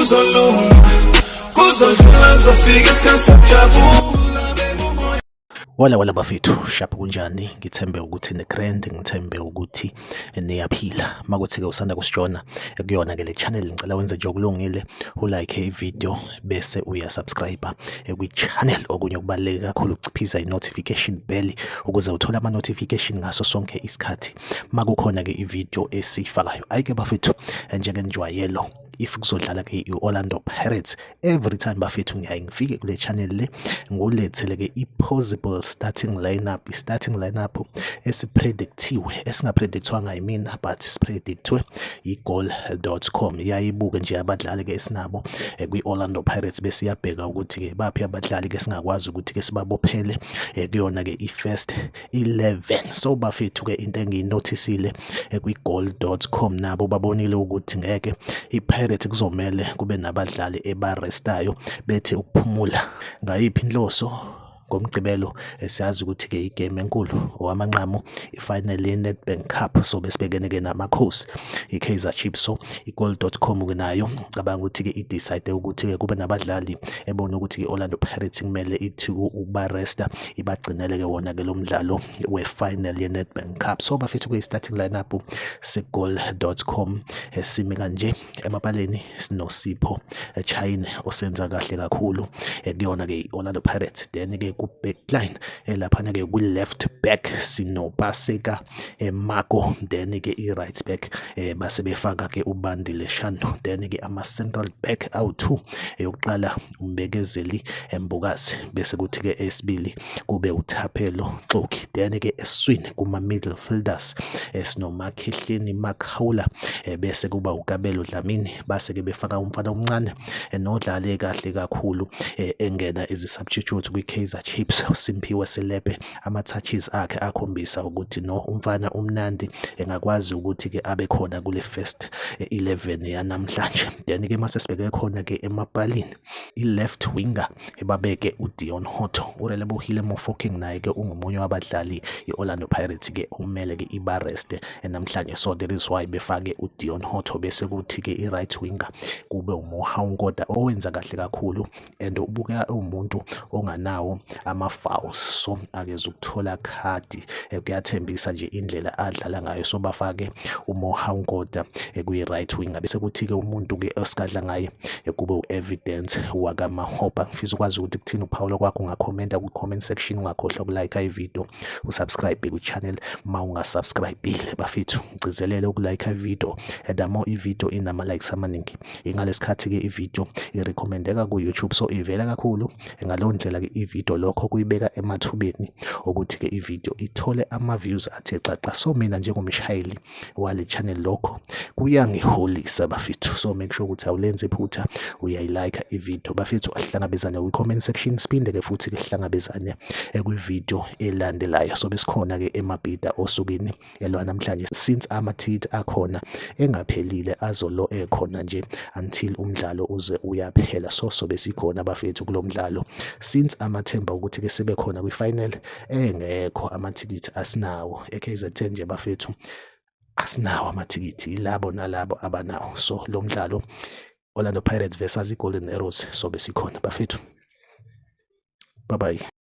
kuzolunga, kuzodlula ngizofika isikhathi sokujabula. Wala bafethu, shapha kunjani? Ngithembe ukuthi ne-grand, ngithembe ukuthi niyaphila. Makuthi-ke usanda kusijona kuyona-ke le channel, ngicela wenze nje okulungile, ulike ivideo bese uyasubscribe kwi-channel. Okunye okubaluleke kakhulu ukuciphiza i-notification bell ukuze uthole ama-notification ngaso sonke isikhathi makukhona-ke ivideo esiyifakayo. Ayike bafethu, njengenjwayelo, if kuzodlala-ke i-Orlando Pirates every time bafethu ngiyaye ngifike kule channel le ngulethele-ke i-possible starting lineup, i-starting lineup esipredictiwe, esingapredictwanga yimina but sipredictwe i-goal.com. Yayibuke nje abadlali-ke esinabo kwi-Orlando Pirates bese yabheka ukuthi-ke baphi abadlali-ke singakwazi ukuthi-ke sibabophele kuyona-ke i-first 11. So bafethu-ke into engiyinotisile kwi-goal.com nabo babonile ukuthi ngeke i-Pirates kuzomele kube nabadlali ebarestayo bethe ukuphumula. Ngayiphi inhloso? Ngomgqibelo siyazi ukuthi-ke igame enkulu owamanqamu i-final ye-Nedbank Cup, so besibhekene-ke namakhosi i-Kaizer Chiefs. So i-goal.com-ke nayo cabanga ukuthi-ke i-decide ukuthi-ke kube nabadlali ebona ukuthi i-Orlando Pirates kumele ithi ubaresta ibagcinele-ke wona-ke lo mdlalo we-final ye-Nedbank Cup. So bafethu-ke i-starting lineup se-goal.com simi kanje. Emapaleni sinosipho Chine osenza kahle kakhulu kuyona-ke i-Orlando Pirates. Then-ke ku-backline laphana-ke kwi-left back sinopaseka Marco, then-ke i-right back base befaka-ke uBandile Shando, then-ke ama-central back awu-2 yokuqala uMbekezeli Mbukazi bese kuthi-ke esibili kube uThapelo Xoki, then-ke esiswini kuma-middle fielders sinoMakhehleni Makhawula bese kuba uKabelo Dlamini, base-ke befaka umfana omncane nodlale kahle kakhulu engena ezi-substitute kwi-Kaizer Chiefs, Simphiwe Selepe. Ama-touches akhe akhombisa ukuthi no umfana umnandi engakwazi ukuthi-ke abe khona kule first 11 yanamhlanje. Then-ke mase sibheke khona-ke emapalini i-left winger babeke uDion Hotto. uRelebohile Mofokeng naye-ke ungomunye wabadlali i-Orlando Pirates-ke okumele-ke ibareste namhlanje, so that is why befake uDion Hotto. Bese kuthi-ke i-right winger kube uMohaunkoda owenza kahle kakhulu and ubuka umuntu onganawo ama-fouls, so akeze ukuthola khadi. Kuyathembisa nje indlela adlala ngayo, so bafake uMohaunkoda kwi-right winger. Bese kuthi-ke umuntu-ke osikadla ngaye kube u-Evidence wakamaHopa. Ngifisa ukwazi ukuthi kuthini uphawulo kwakho, ungakhomenta ku-comment section, ungakhohlwa ukulike ivideo, usubscribe ku-channel ma ungasubscribile bafethu. Ngcizelele ukulike ivideo, the more ivideo inama-likes amaningi ingalesikhathi-ke ivideo irecommendeka ku-YouTube, so ivela kakhulu. Ngaleyo ndlela-ke ivideo lokho kuyibeka emathubeni ukuthi-ke ivideo ithole ama-views athe xaxa. So mina njengomshayeli wale channel lokho kuyangiholisa bafethu, so make sure ukuthi awulenze iphutha, uyayilike ivideo bafethu. Asihlangabezane kwi-comment section, siphinde-ke futhi-ke sihlangabezane kwivideo elandelayo. So besikhona-ke emabhida osukwini lwanamhlanje, since amathikithi akhona engaphelile azolo ekhona nje until umdlalo uze uyaphela. So besikhona bafethu kulo mdlalo, since amathemba ukuthi-ke sebekhona kwi-final engekho amathikithi asinawo eKZN nje bafethu, asinawo amathikithi, ilabo nalabo abanawo. So lo mdlalo Orlando Pirates versus i-Golden Arrows, so besikhona bafethu. Bye bye.